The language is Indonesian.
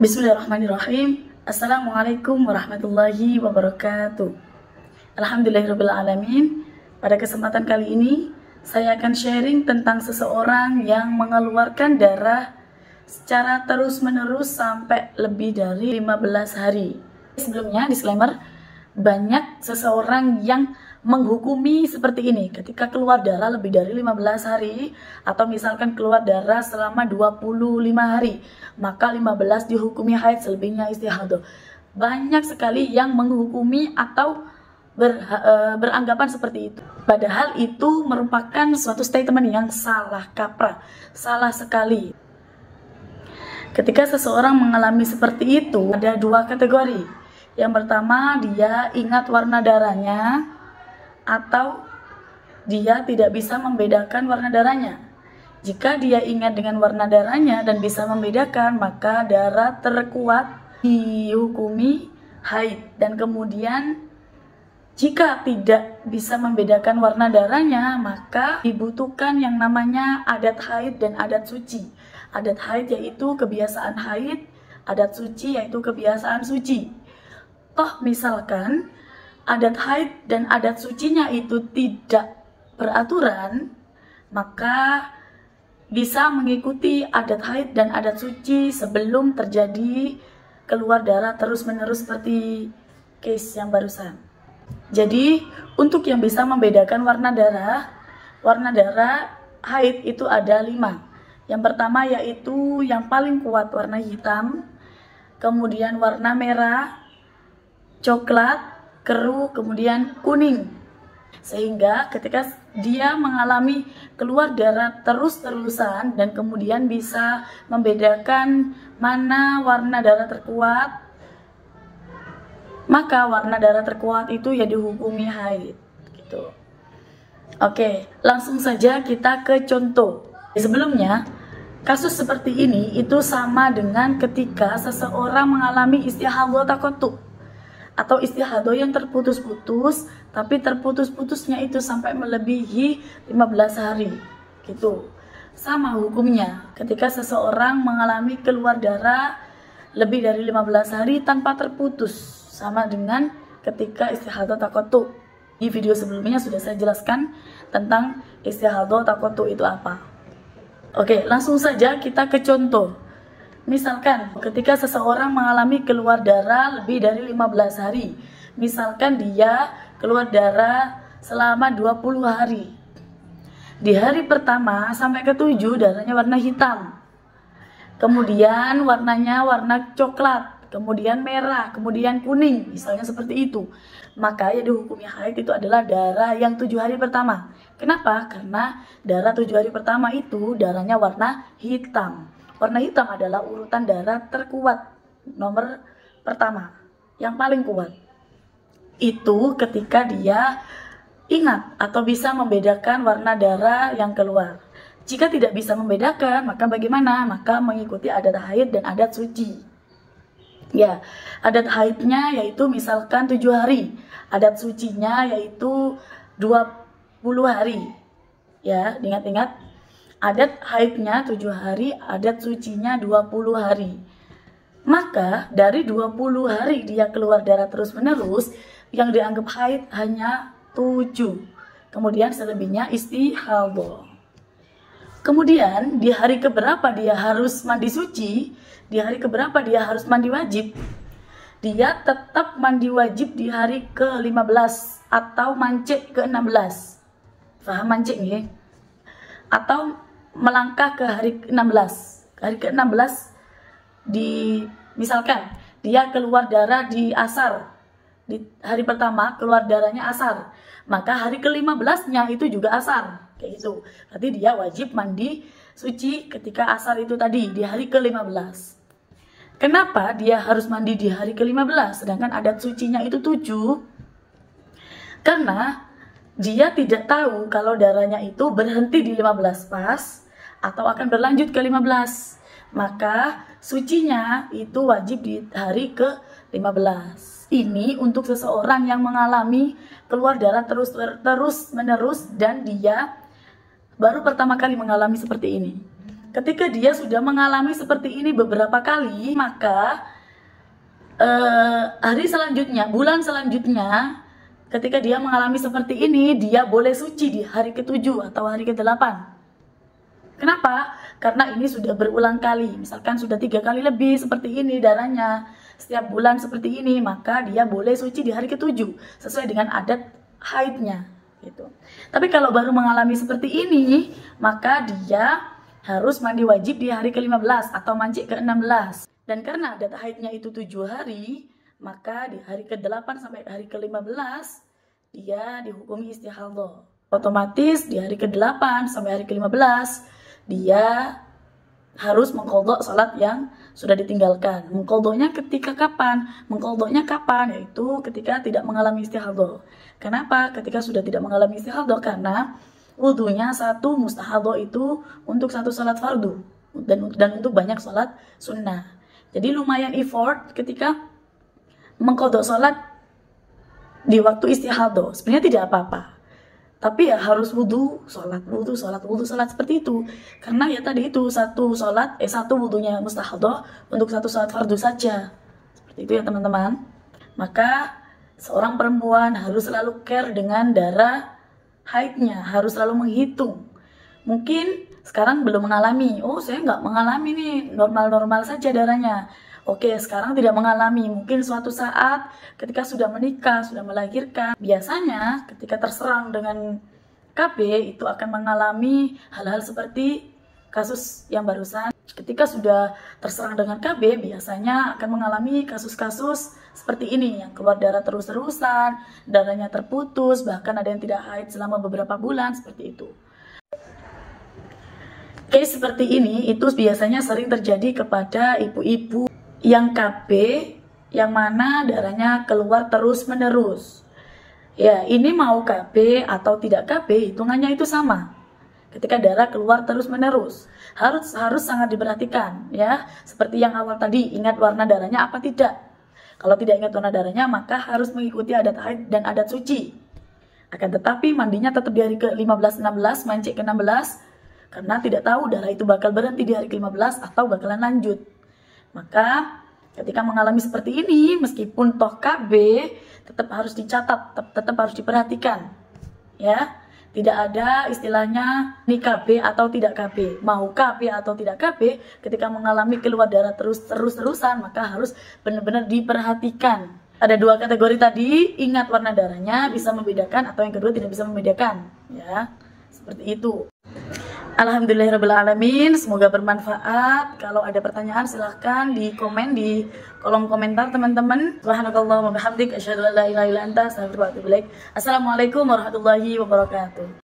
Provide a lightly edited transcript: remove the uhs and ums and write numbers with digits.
Bismillahirrahmanirrahim. Assalamualaikum warahmatullahi wabarakatuh. Alhamdulillahirrahmanirrahim. Pada kesempatan kali ini saya akan sharing tentang seseorang yang mengeluarkan darah secara terus-menerus sampai lebih dari 15 hari. Sebelumnya disclaimer, banyak seseorang yang menghukumi seperti ini, ketika keluar darah lebih dari 15 hari atau misalkan keluar darah selama 25 hari, maka 15 dihukumi haid, selebihnya istihadah. Banyak sekali yang menghukumi atau beranggapan seperti itu, padahal itu merupakan suatu statement yang salah kaprah, salah sekali. Ketika seseorang mengalami seperti itu, ada dua kategori. Yang pertama, dia ingat warna darahnya atau dia tidak bisa membedakan warna darahnya. Jika dia ingat dengan warna darahnya dan bisa membedakan, maka darah terkuat dihukumi haid. Dan kemudian jika tidak bisa membedakan warna darahnya, maka dibutuhkan yang namanya adat haid dan adat suci. Adat haid yaitu kebiasaan haid, adat suci yaitu kebiasaan suci. Toh misalkan adat haid dan adat sucinya itu tidak beraturan, maka bisa mengikuti adat haid dan adat suci sebelum terjadi keluar darah terus-menerus seperti case yang barusan. Jadi untuk yang bisa membedakan warna darah haid itu ada 5. Yang pertama yaitu yang paling kuat warna hitam, kemudian warna merah, coklat, keruh, kemudian kuning. Sehingga ketika dia mengalami keluar darah terus-terusan dan kemudian bisa membedakan mana warna darah terkuat, maka warna darah terkuat itu ya dihukumi haid gitu. Oke, langsung saja kita ke contoh. Sebelumnya, kasus seperti ini itu sama dengan ketika seseorang mengalami istihadah taqattу atau istihadah yang terputus-putus, tapi terputus-putusnya itu sampai melebihi 15 hari gitu. Sama hukumnya ketika seseorang mengalami keluar darah lebih dari 15 hari tanpa terputus, sama dengan ketika istihadah taqattу. Di video sebelumnya sudah saya jelaskan tentang istihadah taqattু itu apa. Oke, langsung saja kita ke contoh. Misalkan ketika seseorang mengalami keluar darah lebih dari 15 hari, misalkan dia keluar darah selama 20 hari. Di hari pertama sampai ke-7 darahnya warna hitam, kemudian warnanya warna coklat, kemudian merah, kemudian kuning, misalnya seperti itu. Maka yang dihukumi haid itu adalah darah yang 7 hari pertama. Kenapa? Karena darah 7 hari pertama itu darahnya warna hitam. Warna hitam adalah urutan darah terkuat, nomor pertama, yang paling kuat. Itu ketika dia ingat atau bisa membedakan warna darah yang keluar. Jika tidak bisa membedakan, maka bagaimana? Maka mengikuti adat haid dan adat suci. Ya, adat haidnya yaitu misalkan 7 hari, adat sucinya yaitu 20 hari. Ya, ingat-ingat. Adat haidnya 7 hari, adat sucinya 20 hari. Maka dari 20 hari dia keluar darah terus-menerus, yang dianggap haid hanya 7. Kemudian selebihnya istihadah. Kemudian di hari keberapa dia harus mandi suci, di hari keberapa dia harus mandi wajib? Dia tetap mandi wajib di hari ke-15 atau mancik ke-16. Paham mancik nih? Atau melangkah ke hari ke-16. Hari ke-16 misalkan dia keluar darah di asar. Di hari pertama keluar darahnya asar. Maka hari ke-15-nya itu juga asar. Kayak gitu. Berarti dia wajib mandi suci ketika asar itu tadi di hari ke-15. Kenapa dia harus mandi di hari ke-15 sedangkan adat sucinya itu 7? Karena dia tidak tahu kalau darahnya itu berhenti di 15 pas atau akan berlanjut ke 15. Maka sucinya itu wajib di hari ke-15. Ini untuk seseorang yang mengalami keluar darah terus menerus dan dia baru pertama kali mengalami seperti ini. ketika dia sudah mengalami seperti ini beberapa kali, maka hari selanjutnya, bulan selanjutnya, ketika dia mengalami seperti ini, dia boleh suci di hari ke-7 atau hari ke-8. Kenapa? Karena ini sudah berulang kali. Misalkan sudah 3 kali lebih seperti ini darahnya, setiap bulan seperti ini, maka dia boleh suci di hari ke-7 sesuai dengan adat haidnya gitu. Tapi kalau baru mengalami seperti ini, maka dia harus mandi wajib di hari ke-15 atau mancik ke-16. Dan karena adat haidnya itu 7 hari, maka di hari ke-8 sampai hari ke-15 dia dihukumi istihadhah. Otomatis di hari ke-8 sampai hari ke-15 dia harus mengqadha salat yang sudah ditinggalkan. Mengqadhanya ketika kapan? Mengqadhanya kapan? Yaitu ketika tidak mengalami istihadhah. Kenapa? Ketika sudah tidak mengalami istihadhah, karena wudunya satu mustahadhah itu untuk satu salat fardu dan untuk banyak salat sunnah. Jadi lumayan effort ketika mengqadha salat di waktu istihadhah. Sebenarnya tidak apa-apa. Tapi ya harus wudu salat seperti itu. Karena ya tadi itu satu wudunya mustahadhah untuk satu salat fardu saja. Seperti itu ya teman-teman. Maka seorang perempuan harus selalu care dengan darah haidnya, harus selalu menghitung. Mungkin sekarang belum mengalami, oh saya nggak mengalami nih, normal-normal saja darahnya. Oke, sekarang tidak mengalami, mungkin suatu saat ketika sudah menikah, sudah melahirkan, biasanya ketika terserang dengan KB itu akan mengalami hal-hal seperti kasus yang barusan. Ketika sudah terserang dengan KB, biasanya akan mengalami kasus-kasus seperti ini, yang keluar darah terus-terusan, darahnya terputus, bahkan ada yang tidak haid selama beberapa bulan, seperti itu. Case seperti ini itu biasanya sering terjadi kepada ibu-ibu yang KB, yang mana darahnya keluar terus-menerus. Ya, ini mau KB atau tidak KB, hitungannya itu sama. Ketika darah keluar terus-menerus, harus sangat diperhatikan ya. Seperti yang awal tadi, ingat warna darahnya apa tidak. Kalau tidak ingat warna darahnya, maka harus mengikuti adat haid dan adat suci. Akan tetapi mandinya tetap di hari ke-15-16, mancik ke-16, karena tidak tahu darah itu bakal berhenti di hari ke-15 atau bakalan lanjut. Maka ketika mengalami seperti ini, meskipun toh KB, tetap harus dicatat, tetap harus diperhatikan. Ya, tidak ada istilahnya ini KB atau tidak KB. Mau KB atau tidak KB, ketika mengalami keluar darah terus-terusan, maka harus benar-benar diperhatikan. Ada 2 kategori tadi, ingat warna darahnya, bisa membedakan, atau yang kedua tidak bisa membedakan. Ya, seperti itu. Alhamdulillahirrabbilalamin, semoga bermanfaat. Kalau ada pertanyaan silahkan di komen di kolom komentar teman-teman. Subhanakallahumma wa bihamdik asyhadu an la ilaha illa anta astaghfiruka wa atubu ilaik. Assalamualaikum warahmatullahi wabarakatuh.